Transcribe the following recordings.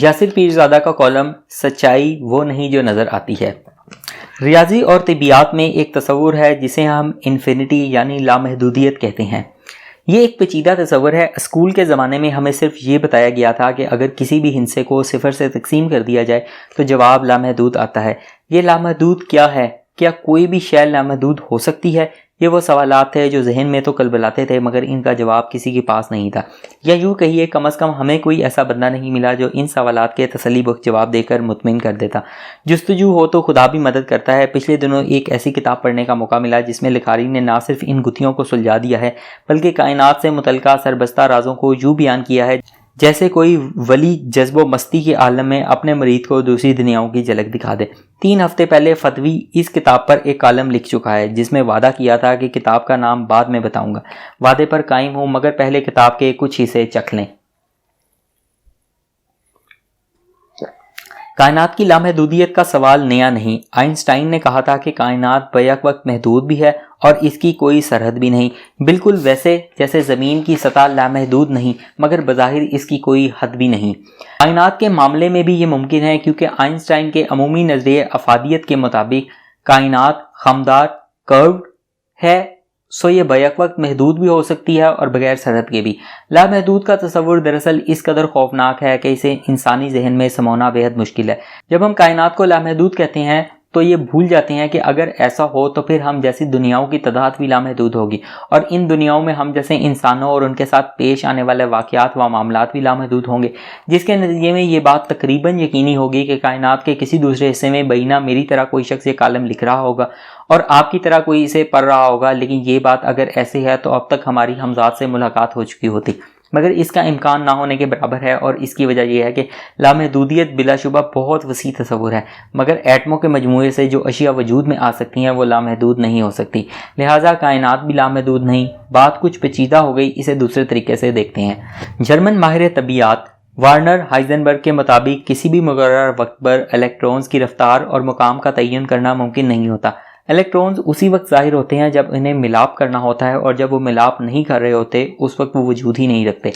یاسر پیرزادہ کا کالم سچائی وہ نہیں جو نظر آتی ہے۔ ریاضی اور طبیعیات میں ایک تصور ہے جسے ہم انفینٹی یعنی لامحدودیت کہتے ہیں۔ یہ ایک پیچیدہ تصور ہے۔ اسکول کے زمانے میں ہمیں صرف یہ بتایا گیا تھا کہ اگر کسی بھی ہندسے کو صفر سے تقسیم کر دیا جائے تو جواب لامحدود آتا ہے۔ یہ لامحدود کیا ہے؟ کیا کوئی بھی شے لامحدود ہو سکتی ہے؟ یہ وہ سوالات تھے جو ذہن میں تو کلبلاتے تھے مگر ان کا جواب کسی کے پاس نہیں تھا، یا یوں کہیے کم از کم ہمیں کوئی ایسا بندہ نہیں ملا جو ان سوالات کے تسلی بخش جواب دے کر مطمئن کر دیتا۔ جستجو ہو تو خدا بھی مدد کرتا ہے۔ پچھلے دنوں ایک ایسی کتاب پڑھنے کا موقع ملا جس میں لکھاری نے نہ صرف ان گتھیوں کو سلجھا دیا ہے بلکہ کائنات سے متعلقہ سربستہ رازوں کو یوں بیان کیا ہے جیسے کوئی ولی جذب و مستی کے عالم میں اپنے مرید کو دوسری دنیاؤں کی جھلک دکھا دے۔ 3 ہفتے پہلے فتوی اس کتاب پر ایک کالم لکھ چکا ہے جس میں وعدہ کیا تھا کہ کتاب کا نام بعد میں بتاؤں گا۔ وعدے پر قائم ہوں مگر پہلے کتاب کے کچھ حصے چکھ لیں۔ کائنات کی لامحدودیت کا سوال نیا نہیں۔ آئنسٹائن نے کہا تھا کہ کائنات بیک وقت محدود بھی ہے اور اس کی کوئی سرحد بھی نہیں، بالکل ویسے جیسے زمین کی سطح لامحدود نہیں مگر بظاہر اس کی کوئی حد بھی نہیں۔ کائنات کے معاملے میں بھی یہ ممکن ہے کیونکہ آئنسٹائن کے عمومی نظریہ افادیت کے مطابق کائنات خمدار کروڈ ہے، سو یہ بیک وقت محدود بھی ہو سکتی ہے اور بغیر سرحد کے بھی۔ لامحدود کا تصور دراصل اس قدر خوفناک ہے کہ اسے انسانی ذہن میں سمونا بےحد مشکل ہے۔ جب ہم کائنات کو لامحدود کہتے ہیں تو یہ بھول جاتے ہیں کہ اگر ایسا ہو تو پھر ہم جیسی دنیاؤں کی تعداد بھی لامحدود ہوگی، اور ان دنیاؤں میں ہم جیسے انسانوں اور ان کے ساتھ پیش آنے والے واقعات و معاملات بھی لامحدود ہوں گے، جس کے نتیجے میں یہ بات تقریباً یقینی ہوگی کہ کائنات کے کسی دوسرے حصے میں بینہ میری طرح کوئی شخص یہ کالم لکھ رہا ہوگا اور آپ کی طرح کوئی اسے پڑھ رہا ہوگا، لیکن یہ بات اگر ایسی ہے تو اب تک ہماری ہمذات سے ملاقات ہو چکی ہوتی، مگر اس کا امکان نہ ہونے کے برابر ہے، اور اس کی وجہ یہ ہے کہ لامحدودیت بلا شبہ بہت وسیع تصور ہے، مگر ایٹموں کے مجموعے سے جو اشیاء وجود میں آ سکتی ہیں وہ لامحدود نہیں ہو سکتی، لہٰذا کائنات بھی لامحدود نہیں۔ بات کچھ پیچیدہ ہو گئی، اسے دوسرے طریقے سے دیکھتے ہیں۔ جرمن ماہر طبیعیات وارنر ہائزنبرگ کے مطابق کسی بھی مقررہ وقت پر الیکٹرونز کی رفتار اور مقام کا تعین کرنا ممکن نہیں ہوتا۔ الیکٹرونز اسی وقت ظاہر ہوتے ہیں جب انہیں ملاپ کرنا ہوتا ہے، اور جب وہ ملاپ نہیں کر رہے ہوتے اس وقت وہ وجود ہی نہیں رکھتے۔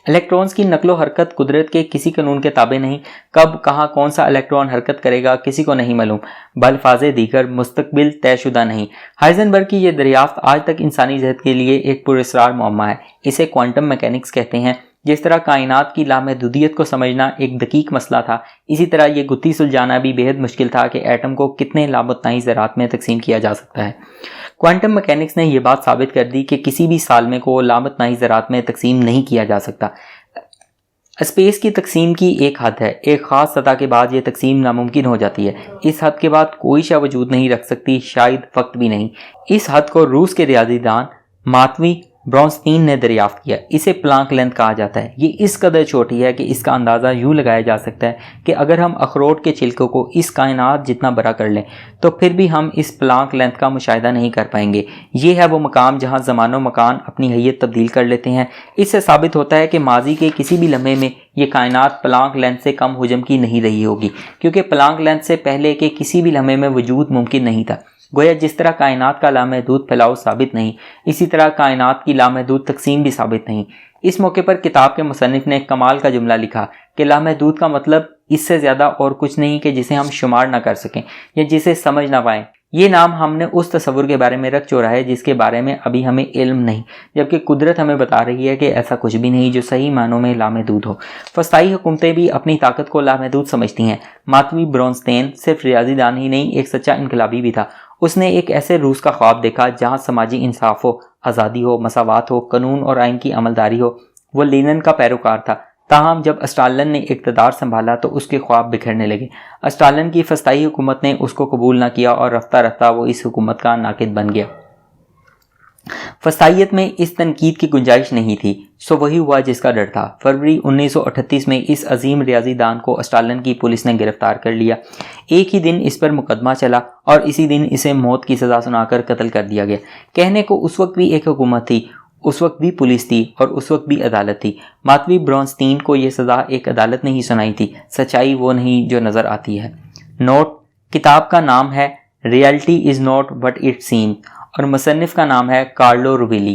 الیکٹرونز کی نقل و حرکت قدرت کے کسی قانون کے تابع نہیں۔ کب کہاں کون سا الیکٹرون حرکت کرے گا کسی کو نہیں معلوم، بالفاظ دیگر مستقبل طے شدہ نہیں۔ ہائزنبرگ کی یہ دریافت آج تک انسانی ذہن کے لیے ایک پراسرار معمہ ہے۔ اسے کوانٹم میکینکس کہتے ہیں۔ جس طرح کائنات کی لامحدودیت کو سمجھنا ایک دقیق مسئلہ تھا، اسی طرح یہ گتھی سلجھانا بھی بےحد مشکل تھا کہ ایٹم کو کتنے لامتناہی ذرات میں تقسیم کیا جا سکتا ہے۔ کوانٹم میکینکس نے یہ بات ثابت کر دی کہ کسی بھی سالمے کو لامتناہی ذرات میں تقسیم نہیں کیا جا سکتا۔ اسپیس کی تقسیم کی ایک حد ہے، ایک خاص سطح کے بعد یہ تقسیم ناممکن ہو جاتی ہے۔ اس حد کے بعد کوئی شے وجود نہیں رکھ سکتی، شاید وقت بھی نہیں۔ اس حد کو روس کے ریاضی دان ماتوی برونسٹین نے دریافت کیا۔ اسے پلانک لینتھ کہا جاتا ہے۔ یہ اس قدر چھوٹی ہے کہ اس کا اندازہ یوں لگایا جا سکتا ہے کہ اگر ہم اخروٹ کے چھلکوں کو اس کائنات جتنا بڑا کر لیں تو پھر بھی ہم اس پلانک لینتھ کا مشاہدہ نہیں کر پائیں گے۔ یہ ہے وہ مقام جہاں زمان و مکان اپنی حیت تبدیل کر لیتے ہیں۔ اس سے ثابت ہوتا ہے کہ ماضی کے کسی بھی لمحے میں یہ کائنات پلانک لینتھ سے کم حجم کی نہیں رہی ہوگی، کیونکہ پلانک لینتھ سے پہلے کے کسی بھی لمحے میں وجود ممکن نہیں تھا۔ گویا جس طرح کائنات کا لامحدود پھیلاؤ ثابت نہیں، اسی طرح کائنات کی لامحدود تقسیم بھی ثابت نہیں۔ اس موقع پر کتاب کے مصنف نے کمال کا جملہ لکھا کہ لامحدود کا مطلب اس سے زیادہ اور کچھ نہیں کہ جسے ہم شمار نہ کر سکیں یا جسے سمجھ نہ پائیں۔ یہ نام ہم نے اس تصور کے بارے میں رکھ چھوڑا ہے جس کے بارے میں ابھی ہمیں علم نہیں، جبکہ قدرت ہمیں بتا رہی ہے کہ ایسا کچھ بھی نہیں جو صحیح معنوں میں لامحدود ہو۔ فضائی حکومتیں بھی اپنی طاقت کو لامحدود سمجھتی ہیں۔ ماتوی برونسٹین صرف ریاضی دان ہی نہیں، ایک سچا انقلابی بھی تھا۔ اس نے ایک ایسے روس کا خواب دیکھا جہاں سماجی انصاف ہو، آزادی ہو، مساوات ہو، قانون اور آئین کی عملداری ہو۔ وہ لینن کا پیروکار تھا، تاہم جب اسٹالن نے اقتدار سنبھالا تو اس کے خواب بکھرنے لگے۔ اسٹالن کی فسطائی حکومت نے اس کو قبول نہ کیا اور رفتہ رفتہ وہ اس حکومت کا ناقد بن گیا۔ فسطائیت میں اس تنقید کی گنجائش نہیں تھی، سو وہی ہوا جس کا ڈر تھا۔ فروری 1938 میں اس عظیم ریاضی دان کو اسٹالن کی پولیس نے گرفتار کر لیا۔ ایک ہی دن اس پر مقدمہ چلا اور اسی دن اسے موت کی سزا سنا کر قتل کر دیا گیا۔ کہنے کو اس وقت بھی ایک حکومت تھی، اس وقت بھی پولیس تھی اور اس وقت بھی عدالت تھی۔ ماتوی برونسٹین کو یہ سزا ایک عدالت نے ہی سنائی تھی۔ سچائی وہ نہیں جو نظر آتی ہے۔ نوٹ: کتاب کا نام ہے reality is not what it seems اور مصنف کا نام ہے کارلو روبیلی۔